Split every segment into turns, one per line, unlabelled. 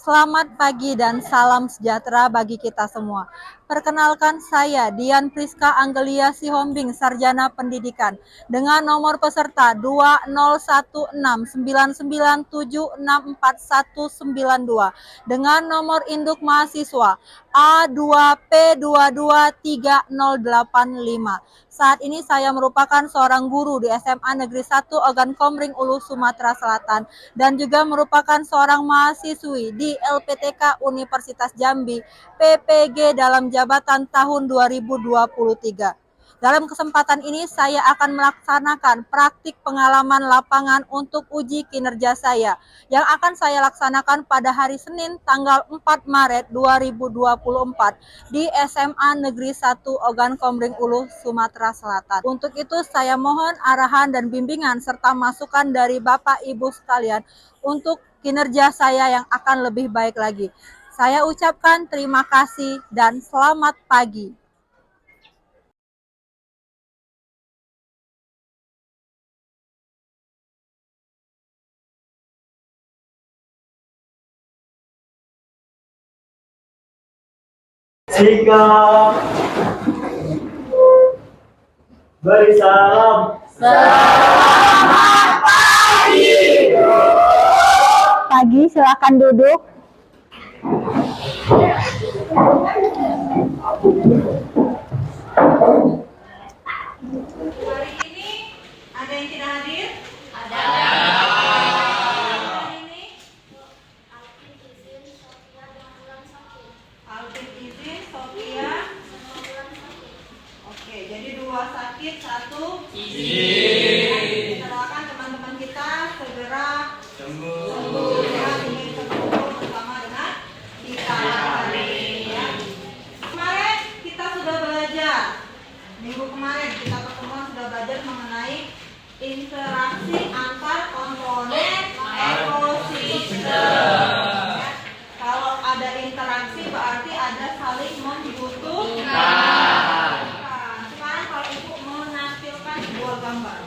Selamat pagi dan salam sejahtera bagi kita semua. Perkenalkan saya Dian Priska Anggelia Sihombing, Sarjana Pendidikan, dengan nomor peserta 201699764192 dengan nomor induk mahasiswa A2P2230085. Saat ini saya merupakan seorang guru di SMA Negeri 1 Ogan Komering Ulu, Sumatera Selatan, dan juga merupakan seorang mahasiswi di LPTK Universitas Jambi PPG dalam jabatan tahun 2023. Dalam kesempatan ini saya akan melaksanakan praktik pengalaman lapangan untuk uji kinerja saya yang akan saya laksanakan pada hari Senin tanggal 4 Maret 2024 di SMA Negeri 1 Ogan Komering Ulu, Sumatera Selatan. Untuk itu saya mohon arahan dan bimbingan serta masukan dari Bapak Ibu sekalian untuk kinerja saya yang akan lebih baik lagi. Saya ucapkan terima kasih dan selamat pagi.
Sikap beri salam.
Selamat pagi.
Pagi, silakan duduk.
Hari ini ada yang tidak hadir? Ada. Hari ini Alvin izin, Sofia. Oke, jadi 2 sakit, 1 izin. Kita doakan teman-teman kita segera sembuh. Ya, ingin berkumpul bersama dengan kita hari ini ya. Kemarin kita sudah belajar. Minggu kemarin kita pertemuan sudah belajar mengenai interaksi antar komponen ekosistem. Ya. Kalau ada interaksi berarti ada saling membutuhkan. Nah, sekarang kalau Ibu menampilkan sebuah gambar.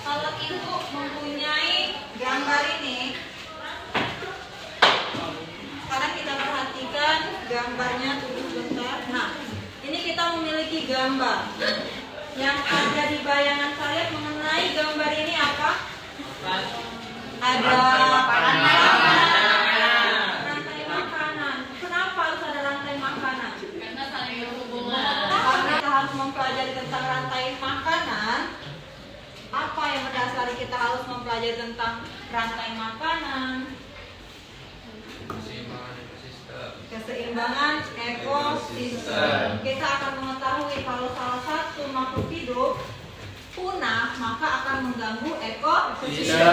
Kalau Ibu mempunyai gambar ini, sekarang kita perhatikan gambarnya dulu sebentar. Nah, ini kita memiliki gambar. Yang ada di bayangan kalian mengenai gambar ini apa? Ada rantai makanan. Kenapa harus ada rantai makanan? Karena saling berhubungan. Karena kita harus mempelajari tentang rantai makanan. Apa yang mendasari kita harus mempelajari tentang rantai makanan? Keseimbangan ekosistem. Kita akan mengetahui kalau salah satu makhluk hidup punah, maka akan mengganggu ekosistem.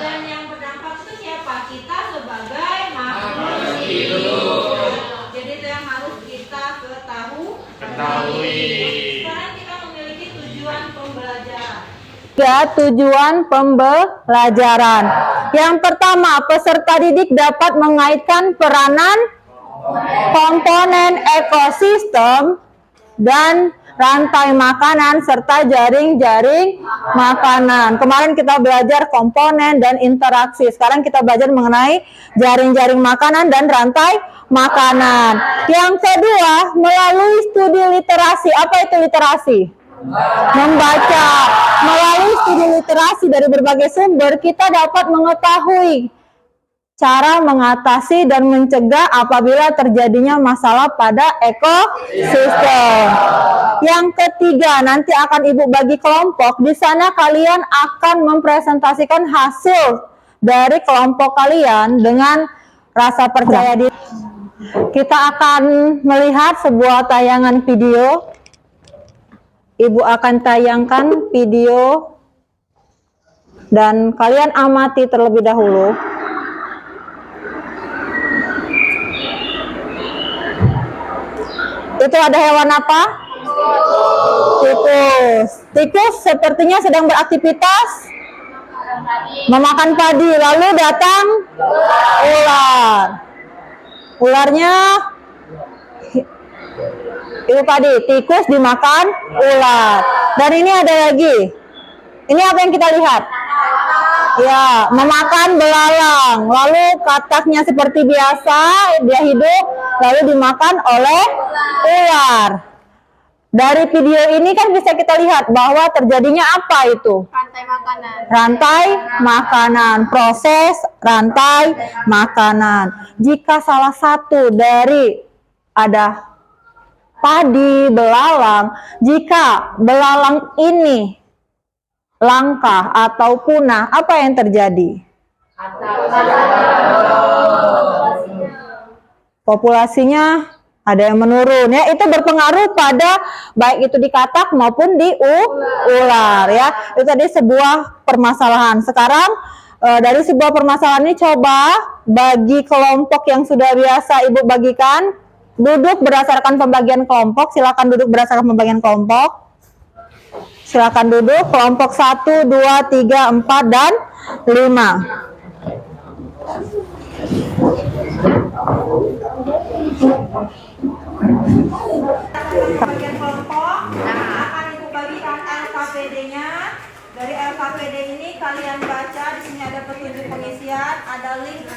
Dan yang berdampak itu siapa? Kita sebagai makhluk hidup. Jadi itu yang harus kita ketahui. Sekarang kita memiliki tujuan pembelajaran.
Tujuan pembelajaran. Yang pertama, peserta didik dapat mengaitkan peranan komponen ekosistem dan rantai makanan serta jaring-jaring makanan. Kemarin kita belajar komponen dan interaksi. Sekarang kita belajar mengenai jaring-jaring makanan dan rantai makanan. Yang kedua, melalui studi literasi. Apa itu literasi? Membaca. Melalui studi literasi dari berbagai sumber, kita dapat mengetahui cara mengatasi dan mencegah apabila terjadinya masalah pada ekosistem. Yang ketiga, nanti akan Ibu bagi kelompok. Di sana kalian akan mempresentasikan hasil dari kelompok kalian dengan rasa percaya diri. Kita akan melihat sebuah tayangan video. Ibu akan tayangkan video dan kalian amati terlebih dahulu. Itu ada hewan apa? Tikus. Tikus sepertinya sedang beraktivitas memakan padi. Lalu datang ular. Ularnya Itu tadi, tikus dimakan ular. Dan ini ada lagi. Ini apa yang kita lihat? Ya, memakan belalang. Lalu kataknya seperti biasa, dia hidup, lalu dimakan oleh ular. Dari video ini kan bisa kita lihat bahwa terjadinya apa itu?
Rantai makanan.
Rantai makanan, proses rantai makanan. Jika salah satu dari ada padi, belalang, jika belalang ini langka atau punah, apa yang terjadi? Populasinya ada yang menurun ya, itu berpengaruh pada baik itu di katak maupun di ular ya. Itu tadi sebuah permasalahan. Sekarang dari sebuah permasalahan ini coba bagi kelompok yang sudah biasa Ibu bagikan, duduk berdasarkan pembagian kelompok. Silakan duduk berdasarkan pembagian kelompok. Silakan duduk kelompok 1, 2, 3, 4 dan 5.
Bagian kelompok akan Ibu bagikan LKPD-nya. Dari LKPD ini kalian baca, di sini ada petunjuk pengisian, ada link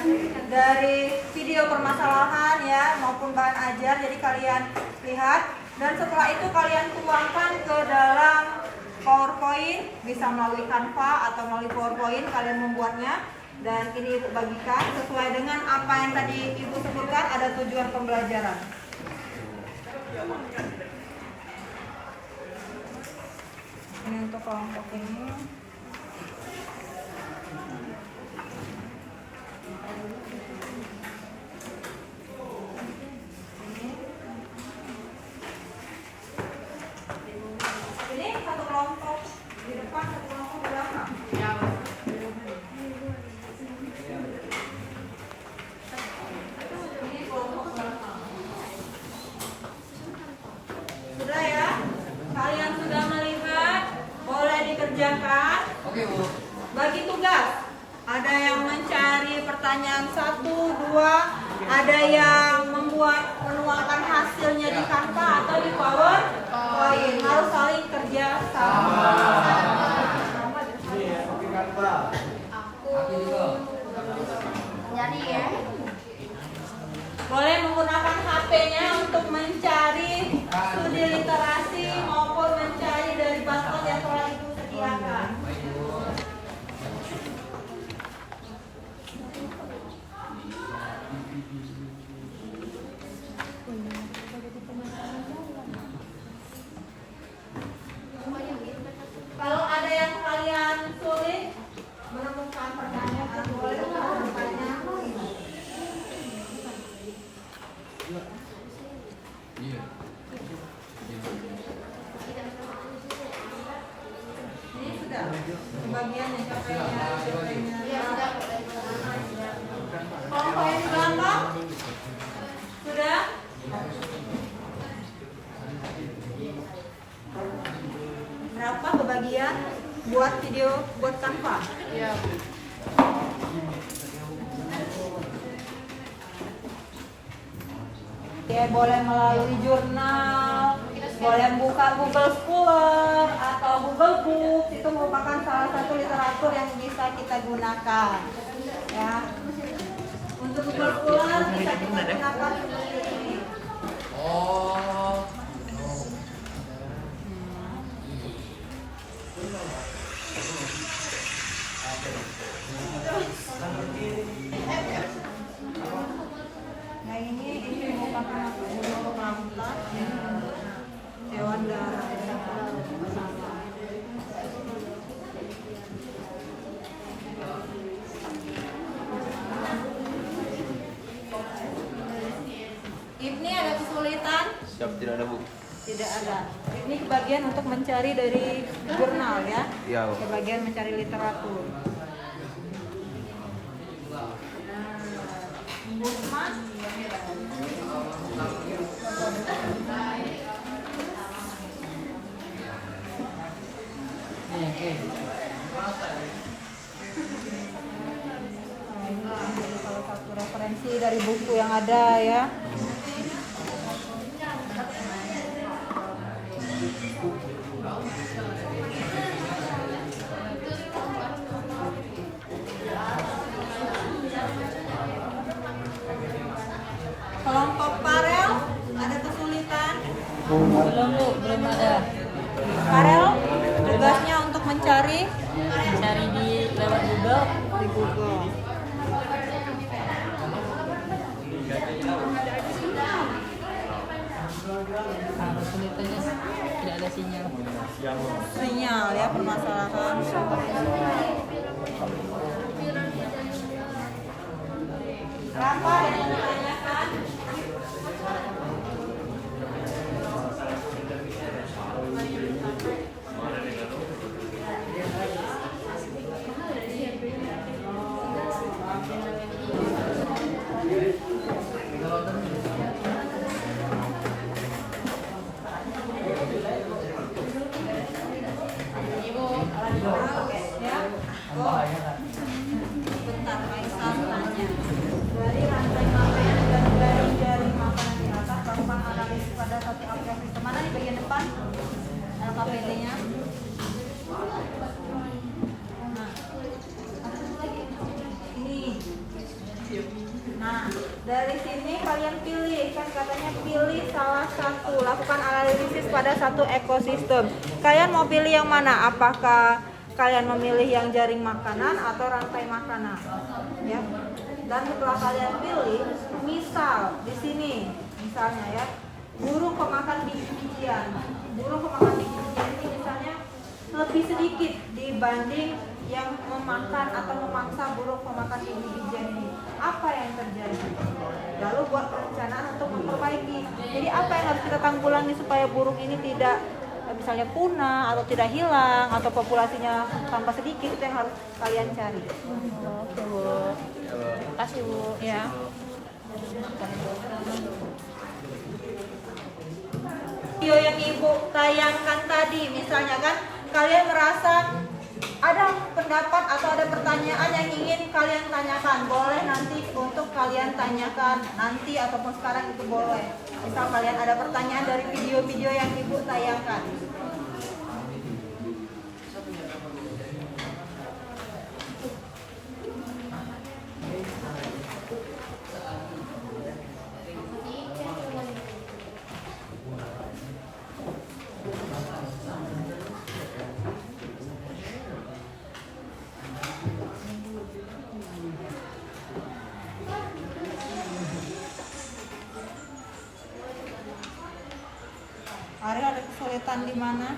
dari video permasalahan ya maupun bahan ajar, jadi kalian lihat dan setelah itu kalian tuangkan ke dalam PowerPoint, bisa melalui Canva atau melalui PowerPoint kalian membuatnya. Dan ini Ibu bagikan sesuai dengan apa yang tadi Ibu sebutkan, ada tujuan pembelajaran. Ini untuk kelompok ini. Ini satu kelompok di depan, satu kelompok di belakang. Ini kelompok belakang. Sudah ya? Kalian sudah melihat? Boleh dikerjakan.
Oke, Bu.
Bagi tugas, ada yang mencari pertanyaan 1, 2, ada yang menuangkan hasilnya di Canva atau di PowerPoint. Harus saling kerja sama.
Jadi ya.
Boleh menggunakan HP-nya untuk mencari studi literasi maupun mencari dari bantuan yang telah Ibu sediakan. Kalau ada yang kalian sulit menemukan pertanyaan, boleh bertanya. Ini sudah sebagiannya capainya. Kelompok yang di belakang sudah. Berapa kebagian buat video buat Canva?
Iya.
Ya, boleh melalui jurnal, boleh buka Google Scholar atau Google Books, itu merupakan salah satu literatur yang bisa kita gunakan. Ya, untuk Google Scholar bisa kita gunakan seperti ini. Nah ini merupakan rambutan hewan darat. Ini ada kesulitan?
Siap, tidak ada, Bu.
Tidak ada. Ini kebagian untuk mencari dari jurnal ya.
Iya, Bu.
Kebagian mencari literatur. Busman. Salah satu referensi dari buku yang ada ya.
Belum Bu, belum ada.
Farel, tugasnya untuk mencari
Cari di lewat Google.
di Google.
Kesulitannya tidak ada sinyal.
Sinyal ya, permasalahan. Apa yang ditanyakan? Ya. Bentar, Faisal tanya. Dari rantai makanan dan jaring-jaring makanan di atas, lakukan analisis pada satu aplikasi sistem. Mana di bagian depan? LKPD-nya. Nah, ini. Nah, dari sini kalian pilih, kan katanya pilih salah satu, lakukan analisis pada satu ekosistem. Kalian mau pilih yang mana? Apakah kalian memilih yang jaring makanan atau rantai makanan? Ya. Dan setelah kalian pilih, misal di sini, misalnya ya, burung pemakan biji-bijian. Burung pemakan biji-bijian ini misalnya lebih sedikit dibanding yang memakan atau memaksa burung pemakan biji-bijian ini. Apa yang terjadi? Lalu buat perencanaan untuk memperbaiki. Jadi apa yang harus kita tanggulangi supaya burung ini tidak misalnya punah atau tidak hilang atau populasinya tambah sedikit, itu yang harus kalian cari.
Oke Bu. Terima kasih Bu.
Ya. Video yang Ibu tayangkan tadi, misalnya kan kalian merasa ada pendapat atau ada pertanyaan yang ingin kalian tanyakan, boleh nanti untuk kalian tanyakan nanti ataupun sekarang, itu boleh. Misal kalian ada pertanyaan dari video-video yang Ibu tayangkan. Ariel ada kesulitan di mana?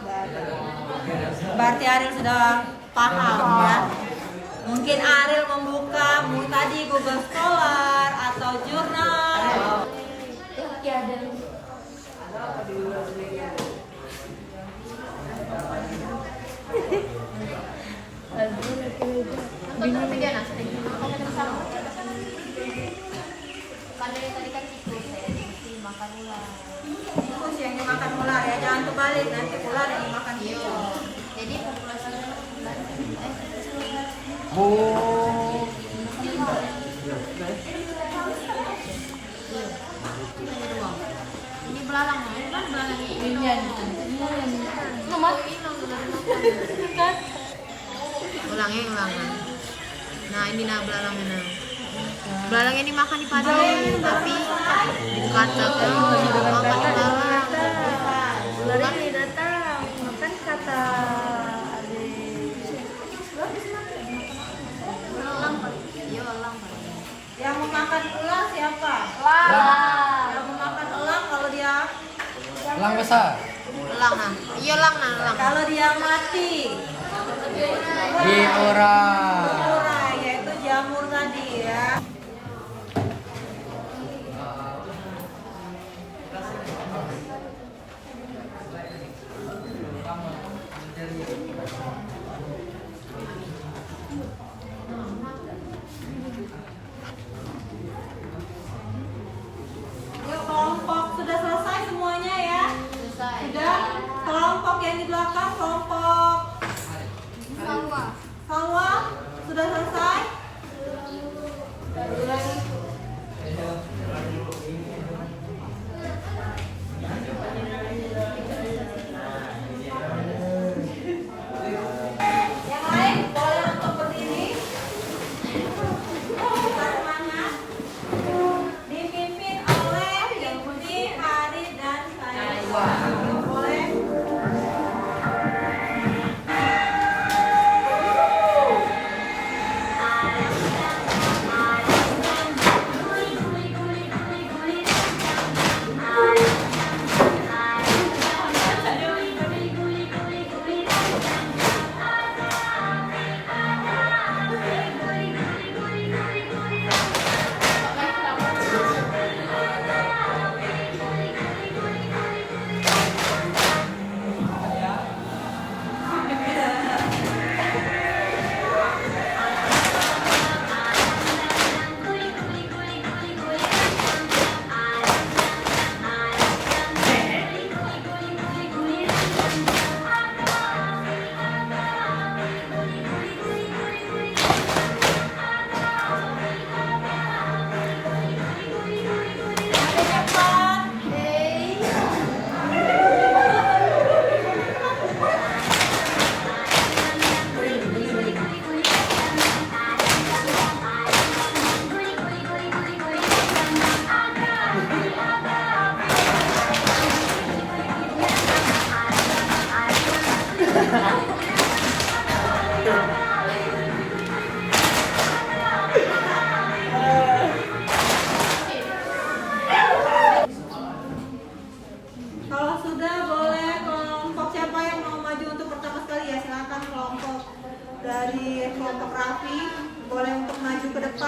Nggak ada. Berarti Ariel sudah paham ya. Mungkin Ariel membuka tadi Google Scholar atau jurnal. Tikus yang dimakan ular ya, jangan kebalik, nanti ular yang dimakan tikus.
Jadi populasinya ini belalang, ini kan belalang ini. Ulangan. Nah ini nah belalangnya nah. Belalangnya dimakan di padang, tapi kata makan belalang.
Ular ini datang, makan kata adik.
Iya elang.
Yang memakan elang siapa? Yang memakan elang kalau dia
Elang besar.
Elang nah. Iya elang nah elang.
kalau dia mati.
Di orang.
Urai, yaitu jamur tadi ya. Yuk kelompok sudah selesai semuanya ya. Sudah. Kelompok yang di belakang, kelompok Salwa sudah selesai. Yang lain boleh untuk berdiri. Semangat. Dipimpin oleh tim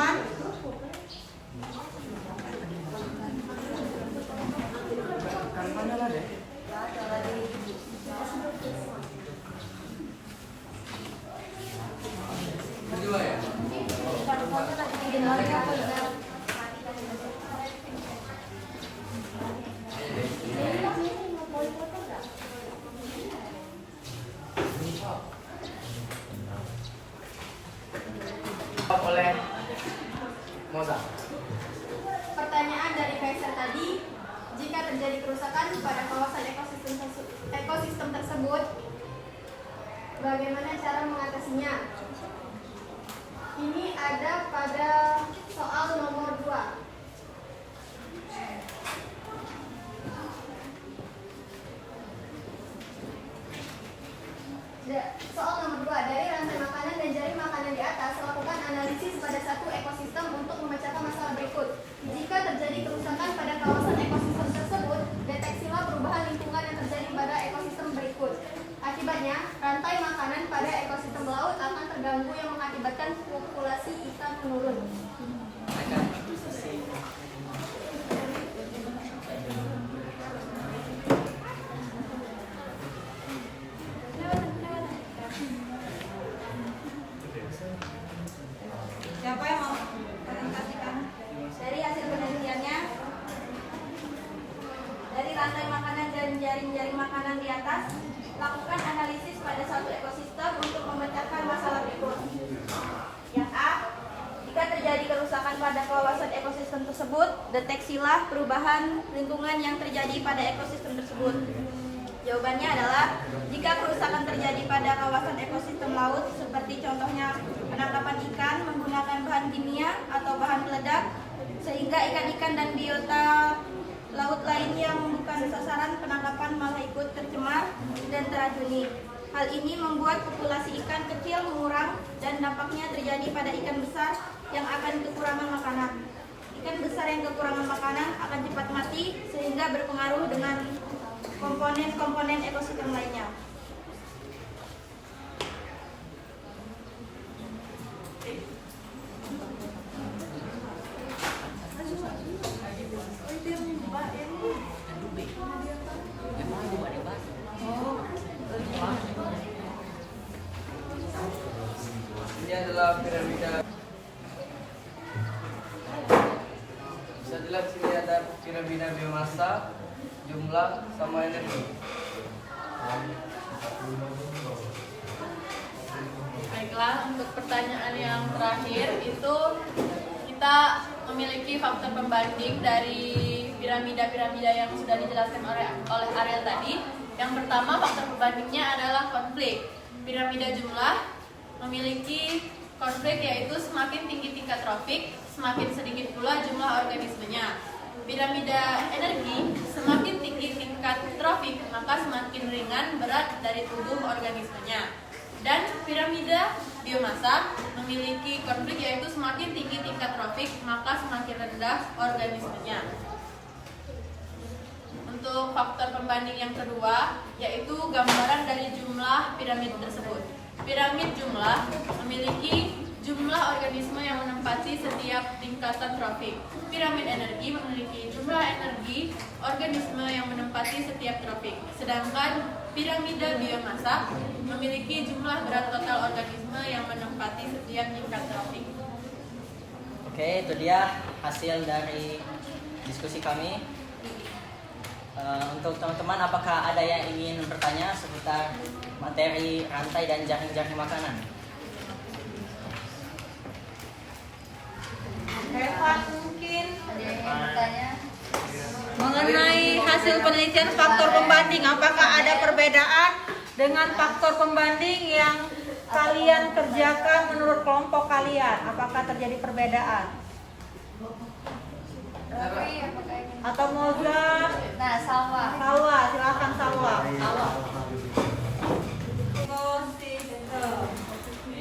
Silakan.
Kedua ya. Oleh Moza.
Pertanyaan dari Kaisar tadi, jika terjadi kerusakan pada kawasan ekosistem tersebut, bagaimana cara mengatasinya? Ini ada pada soal nomor 2. Soal nomor 2, dari rantai makanan dan jaring makanan di atas, lakukan analisis pada satu ekosistem untuk memecahkan masalah berikut. Jika terjadi kerusakan pada kawasan ekosistem tersebut, deteksilah perubahan lingkungan yang terjadi pada ekosistem berikut. Akibatnya, rantai makanan pada ekosistem laut akan terganggu yang mengakibatkan populasi ikan menurun.
Siapa yang mau presentasikan?
Dari hasil penelitiannya, dari rantai makanan dan jaring-jaring makanan di atas, lakukan analisis pada satu ekosistem untuk memecahkan masalah berikut. Yang A, jika terjadi kerusakan pada kawasan ekosistem tersebut, deteksilah perubahan lingkungan yang terjadi pada ekosistem tersebut. Jawabannya adalah, jika kerusakan terjadi pada kawasan ekosistem laut, seperti contohnya penangkapan ikan menggunakan bahan kimia atau bahan peledak, sehingga ikan-ikan dan biota laut lain yang bukan sasaran penangkapan malah ikut tercemar dan teracuni. Hal ini membuat populasi ikan kecil mengurang dan dampaknya terjadi pada ikan besar yang akan kekurangan makanan. Ikan besar yang kekurangan makanan akan cepat mati sehingga berpengaruh dengan komponen-komponen ekosistem lainnya.
Ini adalah piramida. Bisa dilihat sini ada piramida biomasa, jumlah sama energi.
Baiklah, untuk pertanyaan yang terakhir itu kita memiliki faktor pembanding dari piramida-piramida yang sudah dijelaskan oleh Ariel tadi. Yang pertama, faktor pembandingnya adalah konflik. Piramida jumlah memiliki konflik, yaitu semakin tinggi tingkat trofik, semakin sedikit pula jumlah organismenya. Piramida energi, semakin tinggi tingkat trofik, maka semakin ringan berat dari tubuh organismenya. Dan piramida biomasa memiliki konflik, yaitu semakin tinggi tingkat trofik, maka semakin rendah organismenya. Untuk faktor pembanding yang kedua, yaitu gambaran dari jumlah piramid tersebut. Piramid jumlah memiliki jumlah organisme yang menempati setiap tingkatan trofik. Piramid energi memiliki jumlah energi organisme yang menempati setiap trofik. Sedangkan piramida biomasa memiliki jumlah berat total organisme yang menempati setiap tingkat trofik.
Oke, itu dia hasil dari diskusi kami. Untuk teman-teman, apakah ada yang ingin bertanya seputar materi rantai dan jaring-jaring makanan?
Evan mungkin
Ada yang ingin bertanya?
mengenai hasil penelitian faktor pembanding, apakah ada perbedaan dengan faktor pembanding yang kalian kerjakan menurut kelompok kalian? Apakah terjadi perbedaan?
Rory, apakah ingin?
Atau Moza?
Nah, Salwa.
Salwa, silakan Salwa.
Oke,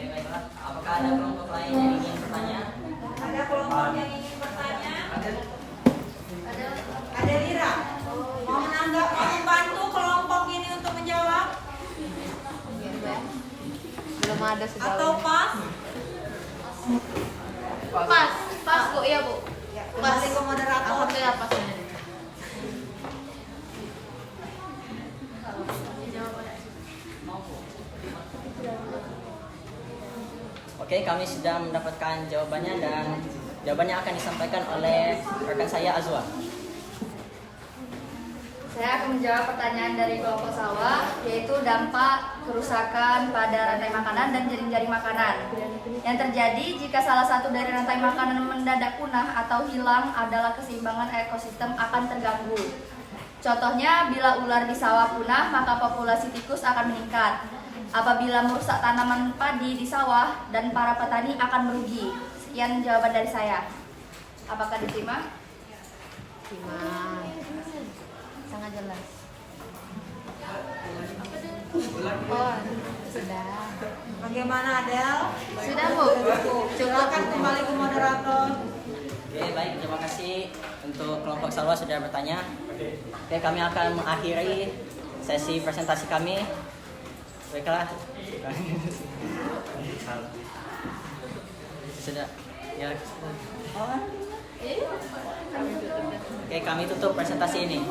baiklah. Apakah ada kelompok lain yang ingin bertanya?
Ada kelompok yang ingin bertanya?
Ada.
Ada Lira. Mau membantu kelompok ini untuk menjawab?
Belum ada
Atau pas?
Pas. Pas Bu, iya Bu.
Kembali ke moderator.
Alhamdulillah pas.
Oke, kami sudah mendapatkan jawabannya dan jawabannya akan disampaikan oleh rekan saya Azwa.
Saya akan menjawab pertanyaan dari kelompok sawah, yaitu dampak kerusakan pada rantai makanan dan jaring-jaring makanan. Yang terjadi jika salah satu dari rantai makanan mendadak punah atau hilang adalah keseimbangan ekosistem akan terganggu. Contohnya, bila ular di sawah punah, maka populasi tikus akan meningkat. Apabila merusak tanaman padi di sawah dan para petani akan merugi. Sekian jawaban dari saya. Apakah diterima?
Terima. Sangat jelas. Oh, sudah. Bagaimana Adel?
Sudah Bu.
Silakan kembali ke moderator.
Oke, baik, terima kasih untuk kelompok sawah sudah bertanya. Oke, kami akan mengakhiri sesi presentasi kami. Baiklah. Sudah. Ya. Oke, kami tutup presentasi ini.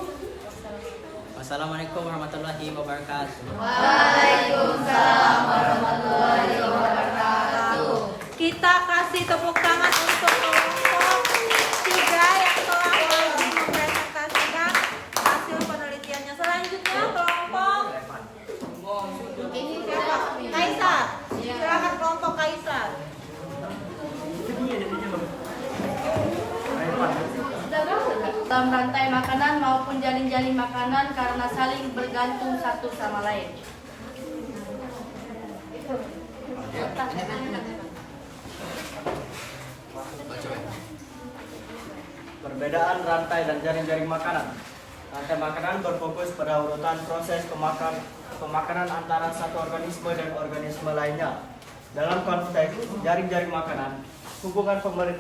Wassalamualaikum warahmatullahi wabarakatuh.
Waalaikumsalam warahmatullahi wabarakatuh.
Kita kasih tepuk tangan untuk kelompok 3 yang telah mempresentasikan hasil penelitiannya. Selanjutnya kelompok ini siapa? Kaisar. Silakan kelompok Kaisar.
Dalam rantai makanan maupun jalin-jalin makanan karena saling bergantung satu sama lain.
Perbedaan rantai dan jaring-jaring makanan. Rantai makanan berfokus pada urutan proses pemakanan antara satu organisme dan organisme lainnya. Dalam konteks jaring-jaring makanan, hubungan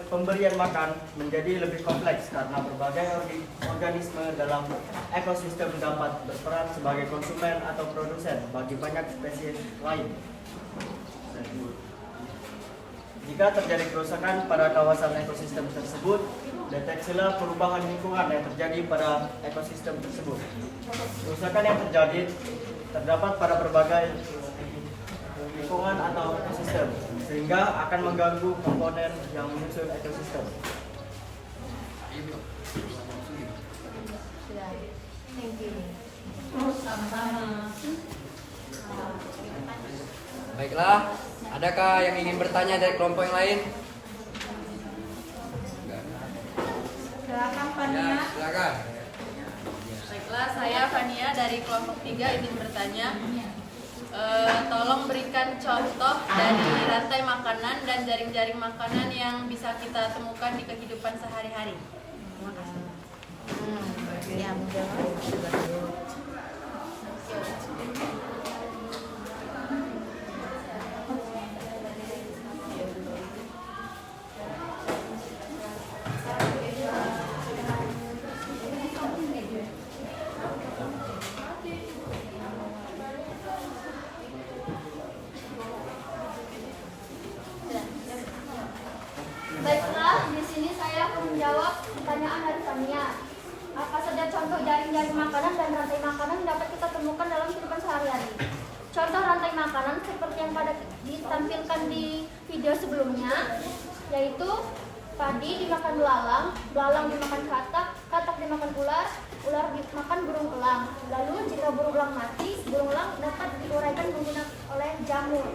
pemberian makan menjadi lebih kompleks karena berbagai organisme dalam ekosistem dapat berperan sebagai konsumen atau produsen bagi banyak spesies lain. Jika terjadi kerusakan pada kawasan ekosistem tersebut, deteksilah perubahan lingkungan yang terjadi pada ekosistem tersebut. Kerusakan yang terjadi terdapat pada berbagai lingkungan atau ekosistem, sehingga akan mengganggu komponen yang menyusun ekosistem.
Baiklah, adakah yang ingin bertanya dari kelompok yang lain?
Silakan
Ya,
Fania.
silakan.
Baiklah, saya Fania dari kelompok 3 ingin bertanya. Tolong berikan contoh dari rantai makanan dan jaring-jaring makanan yang bisa kita temukan di kehidupan sehari-hari. Terima kasih.
Ya, menjawab.
Baiklah, di sini saya akan menjawab pertanyaan dari Tania. Apa saja contoh jaring-jaring makanan dan rantai makanan yang dapat kita temukan dalam kehidupan sehari-hari? Contoh rantai makanan seperti yang pada ditampilkan di video sebelumnya, yaitu padi dimakan belalang, belalang dimakan katak, katak dimakan ular, ular dimakan burung elang. Lalu jika burung elang mati, burung elang dapat diuraikan menggunakan oleh jamur.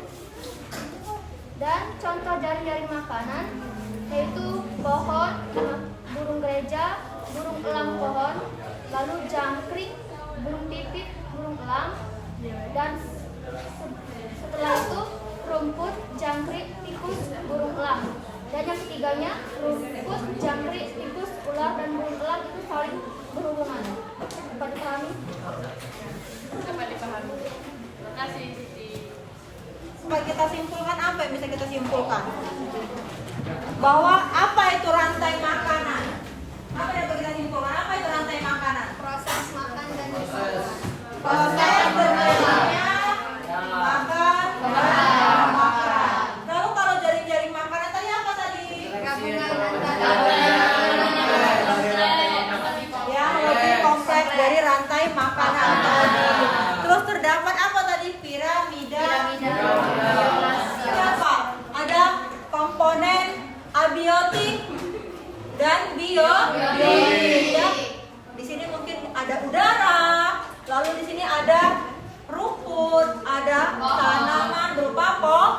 Dan contoh jaring-jaring makanan yaitu pohon, burung gereja, burung elang pohon, lalu jangkrik, burung pipit, burung elang, dan setelah itu rumput, jangkrik, tikus, burung elang. Dan yang ketiganya, rumput, jangkrik, tikus, ular, dan burung elang itu saling berhubungan. Dapat dipahami?
Dapat dipahami. Terima kasih Siti.
Supaya kita simpulkan, apa yang bisa kita simpulkan? Bahwa apa itu rantai makanan? Apa yang bisa kita simpulkan? Apa itu rantai makanan?
Proses makan dan
Proses terjadinya makan. Lalu kalau jaring-jaring makanan tadi apa tadi?
gabungan antara
makanan tadi. Terus terdapat apa tadi? Piramida. Apa? Ada komponen abiotik dan biotik. Ya. Di sini mungkin ada udara, lalu di sini ada rumput, ada tanaman berupa pohon.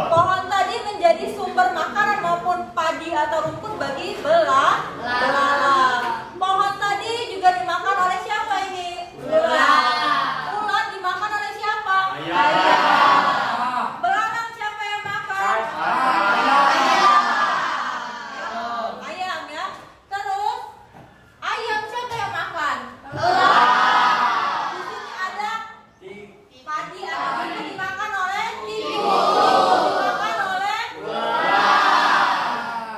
Pohon tadi menjadi sumber makanan maupun padi atau rumput bagi belalang. Pohon tadi juga dimakan oleh siapa ini? Belalang. Ulat dimakan oleh siapa? Ayam. Belalang siapa yang makan? Ayam ya. Terus ayam siapa yang makan? Padi atau biji dimakan oleh tikus, dimakan oleh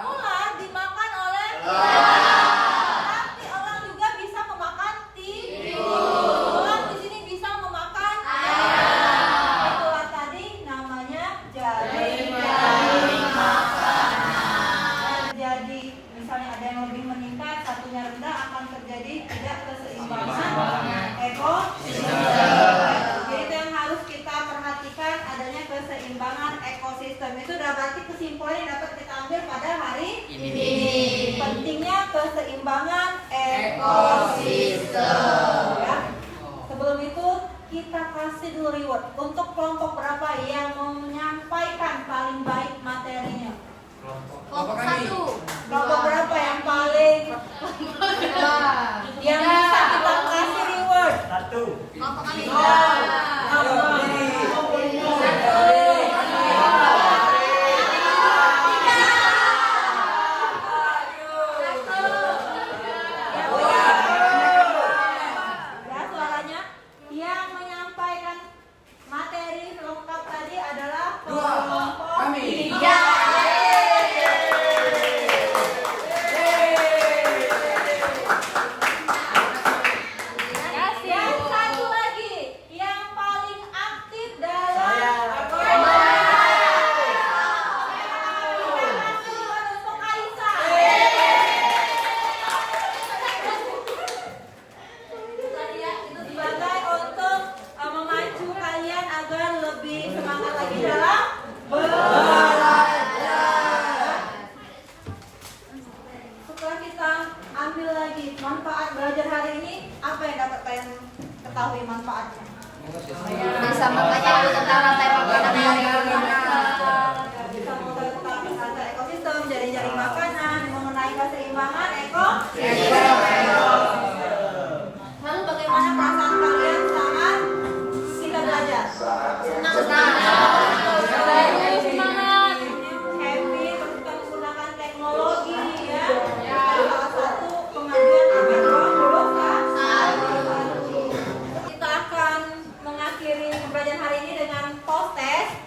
ular, dimakan oleh tapi orang juga bisa memakan tikus. Ular di sini bisa memakan ayam. Ular tadi namanya jaring makanan. Terjadi misalnya ada yang lebih meningkat, satunya rendah, akan terjadi tidak keseimbangan ekosistem. Adanya keseimbangan ekosistem itu udah berarti kesimpulan yang dapat kita ambil pada hari ini. Pentingnya keseimbangan ekosistem. Ya. Sebelum itu kita kasih dulu reward untuk kelompok berapa yang menyampaikan paling baik materinya.
Kelompok 1.
Kelompok berapa yang paling yang bisa kita kasih reward?
1.
Kelompok kami. Manfaat belajar hari ini, apa yang dapat kalian ketahui manfaatnya? Bisa makanya tentang rantai makanan.
Bisa mengetahui tentang rantai ekosistem, jaring-jaring makanan, mengenai keseimbangan ekosistem. Lalu bagaimana perasaan kalian saat kita belajar?
Senang.
Happy, terus kita menggunakan teknologi ya. Salah satu kemajuan kita akan mengakhiri pembelajaran hari ini dengan post test.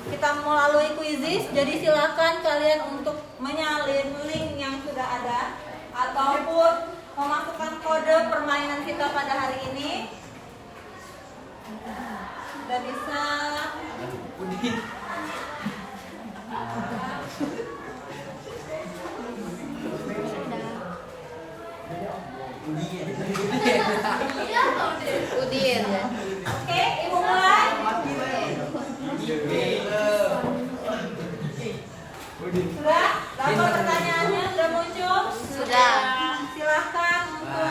Kita melalui quizzes, jadi silakan kalian untuk menyalin link yang sudah ada ataupun memasukkan kode permainan kita pada hari ini. Sudah bisa.
Udin.
Oke, Ibu mulai. Sudah? Daftar pertanyaannya sudah muncul?
Sudah.
Silahkan untuk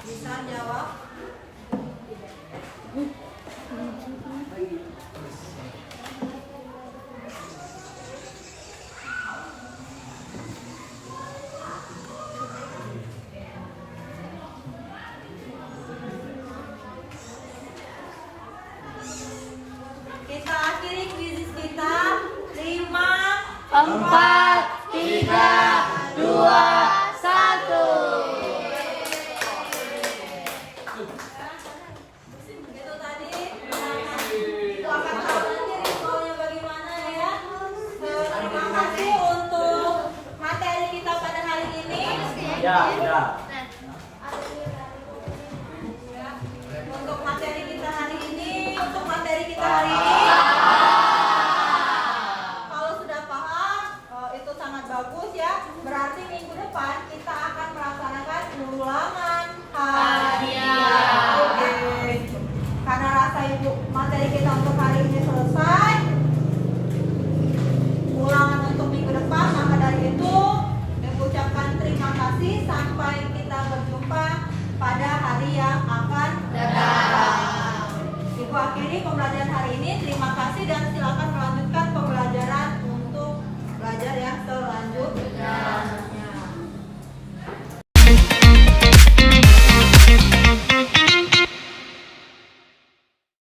bisa jawab. Kita akhiri quiz kita. 5,
4, 3, 2,